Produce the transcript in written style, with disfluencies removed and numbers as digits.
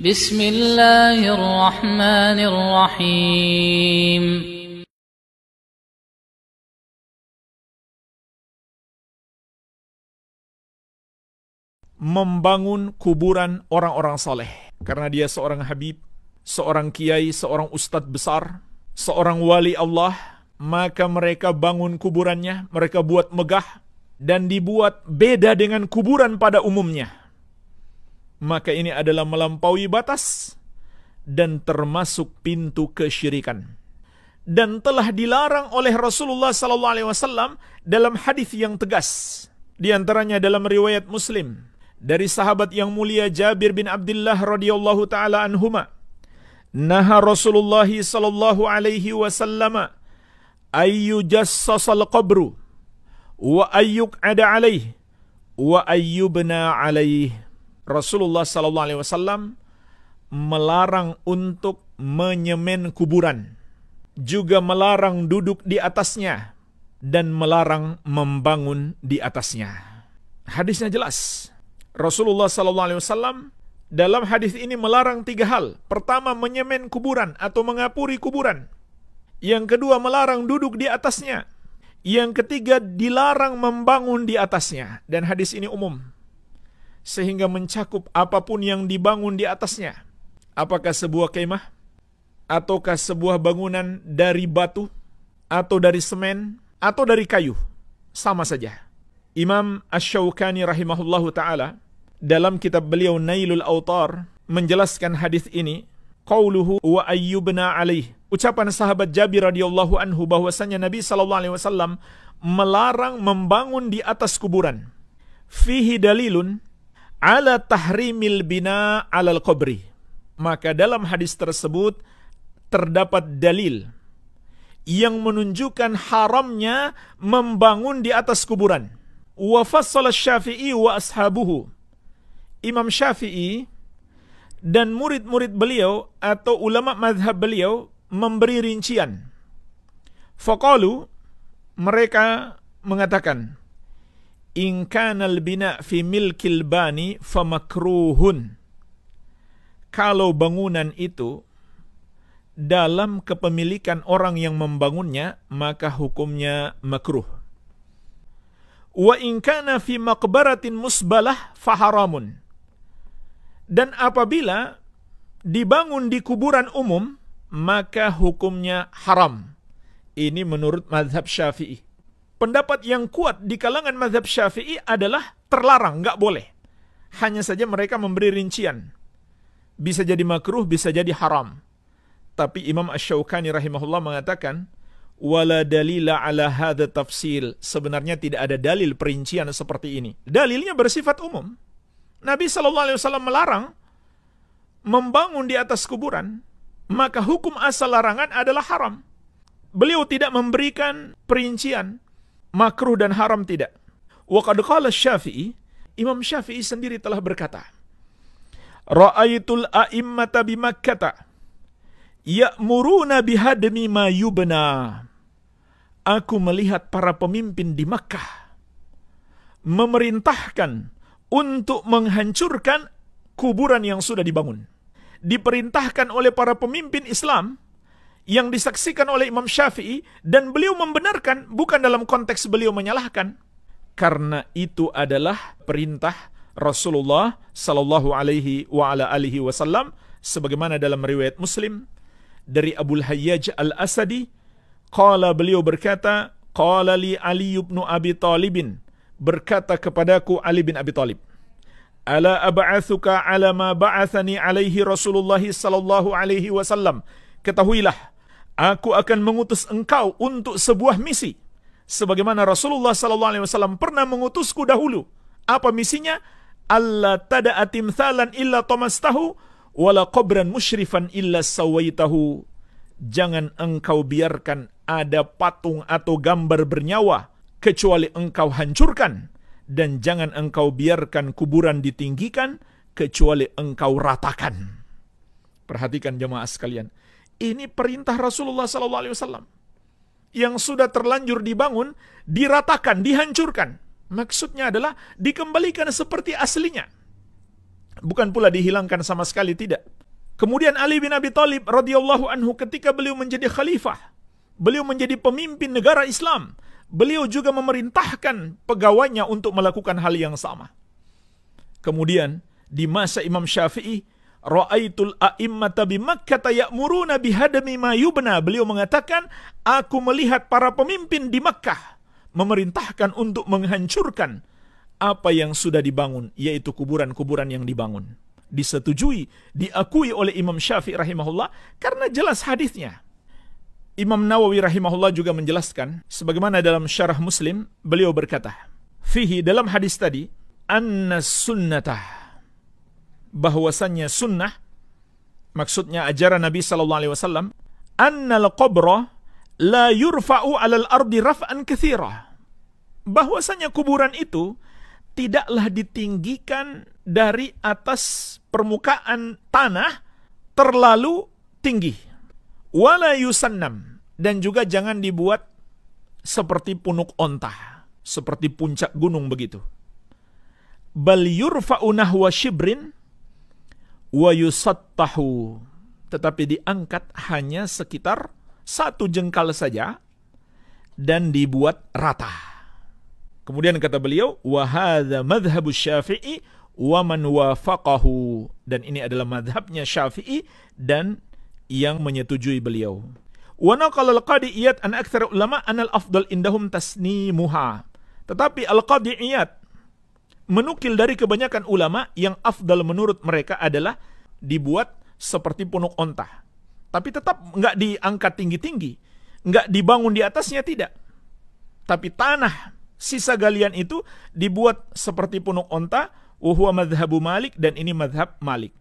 Bismillahirrahmanirrahim. Membangun kuburan orang-orang saleh. Karena dia seorang habib, seorang kiai, seorang ustadz besar, seorang wali Allah, maka mereka bangun kuburannya, mereka buat megah, dan dibuat beda dengan kuburan pada umumnya. Maka ini adalah melampaui batas, dan termasuk pintu kesyirikan. Dan telah dilarang oleh Rasulullah SAW dalam hadis yang tegas. Di antaranya dalam riwayat Muslim, dari sahabat yang mulia Jabir bin Abdullah radhiyallahu taala anhuma, naha Rasulullah sallallahu alaihi wasallam ayyujassasal qabru wa ayyuq'ada alaihi wa ayyubna alaihi. Rasulullah sallallahu alaihi wasallam melarang untuk menyemen kuburan, juga melarang duduk di atasnya, dan melarang membangun di atasnya. Hadisnya jelas. Rasulullah SAW dalam hadis ini melarang 3 hal. Pertama, menyemen kuburan atau mengapuri kuburan. Yang kedua, melarang duduk di atasnya. Yang ketiga, dilarang membangun di atasnya. Dan hadis ini umum, sehingga mencakup apapun yang dibangun di atasnya. Apakah sebuah kemah, ataukah sebuah bangunan dari batu, atau dari semen, atau dari kayu, sama saja. Imam Asy-Syaukani rahimahullahu ta'ala dalam kitab beliau Nailul Autar menjelaskan hadis ini, qauluhu wa ayyubna alaih, ucapan sahabat Jabir radhiyallahu anhu bahwasanya Nabi SAW melarang membangun di atas kuburan. Fihi dalilun ala tahrimil bina alal qabri. Maka dalam hadis tersebut terdapat dalil yang menunjukkan haramnya membangun di atas kuburan. Wa fassala Syafi'i wa ashabuhu. Imam Syafi'i dan murid-murid beliau atau ulama mazhab beliau memberi rincian. Faqalu, mereka mengatakan, in kanal bina fi milkil bani famakruhun. Kalau bangunan itu dalam kepemilikan orang yang membangunnya, maka hukumnya makruh. Wa in kana fi maqbaratin musbalah faharamun. Dan apabila dibangun di kuburan umum, maka hukumnya haram. Ini menurut mazhab Syafi'i. Pendapat yang kuat di kalangan mazhab Syafi'i adalah terlarang, nggak boleh. Hanya saja mereka memberi rincian. Bisa jadi makruh, bisa jadi haram. Tapi Imam Asy-Syaukani rahimahullah mengatakan, wala dalila ala hadha tafsil. Sebenarnya tidak ada dalil perincian seperti ini. Dalilnya bersifat umum. Nabi SAW melarang membangun di atas kuburan, maka hukum asal larangan adalah haram. Beliau tidak memberikan perincian makruh dan haram, tidak. Wa qad qala Syafi'i, Imam Syafi'i sendiri telah berkata, ra'aitul a'immata bi Makkah ya'muruna bihadmi ma yubna. Aku melihat para pemimpin di Makkah memerintahkan untuk menghancurkan kuburan yang sudah dibangun. Diperintahkan oleh para pemimpin Islam yang disaksikan oleh Imam Syafi'i, dan beliau membenarkan, bukan dalam konteks beliau menyalahkan, karena itu adalah perintah Rasulullah sallallahu alaihi wa ala alihi wasallam, sebagaimana dalam riwayat Muslim dari Abul Hayyaj Al-Asadi, qala, beliau berkata, qala li Ali ibn Abi Talibin, berkata kepadaku Ali bin Abi Talib, ala ab'atsuka ala ma ba'athani alaihi Rasulullah sallallahu alaihi wasallam, ketahuilah, aku akan mengutus engkau untuk sebuah misi sebagaimana Rasulullah sallallahu alaihi wasallam pernah mengutusku dahulu. Apa misinya? Alla tada'a timthalan illa tamastahu wala qabran musyrifan illa sawaitahu. Jangan engkau biarkan ada patung atau gambar bernyawa kecuali engkau hancurkan, dan jangan engkau biarkan kuburan ditinggikan kecuali engkau ratakan. Perhatikan jemaah sekalian, ini perintah Rasulullah SAW yang sudah terlanjur dibangun, diratakan, dihancurkan. Maksudnya adalah dikembalikan seperti aslinya. Bukan pula dihilangkan sama sekali, tidak. Kemudian Ali bin Abi Thalib radhiyallahu anhu ketika beliau menjadi khalifah, beliau menjadi pemimpin negara Islam, beliau juga memerintahkan pegawainya untuk melakukan hal yang sama. Kemudian di masa Imam Syafi'i, ra'aitul a'immata bi Makkah ya'muruna bihadami ma yubna. Beliau mengatakan, aku melihat para pemimpin di Makkah memerintahkan untuk menghancurkan apa yang sudah dibangun, yaitu kuburan-kuburan yang dibangun. Disetujui, diakui oleh Imam Syafi'i rahimahullah karena jelas hadisnya. Imam Nawawi rahimahullah juga menjelaskan, sebagaimana dalam Syarah Muslim, beliau berkata, fihi, dalam hadis tadi, anna sunnatah, bahwasannya sunnah, maksudnya ajaran Nabi SAW, annal qabra la yurfa'u alal ardi raf'an katsira, bahwasanya kuburan itu tidaklah ditinggikan dari atas permukaan tanah terlalu tinggi. Wala yusannam, dan juga jangan dibuat seperti punuk onta, seperti puncak gunung begitu. Bal yurfa'u nahwa shibrin wa yusattahu, tetapi diangkat hanya sekitar 1 jengkal saja dan dibuat rata. Kemudian kata beliau, wa hadza madhhabu Syafi'i wa man wafaqahu, dan ini adalah madhabnya Syafi'i dan yang menyetujui beliau. Wa naqala al-Qadi Iyad an aktsar ulama anal afdal indahum tasnimuha, tetapi al-Qadi Iyad menukil dari kebanyakan ulama yang afdal menurut mereka adalah dibuat seperti punuk onta. Tapi tetap enggak diangkat tinggi-tinggi, enggak dibangun di atasnya, tidak. Tapi tanah sisa galian itu dibuat seperti punuk onta, wa huwa madhhabu Malik, dan ini madhab Malik.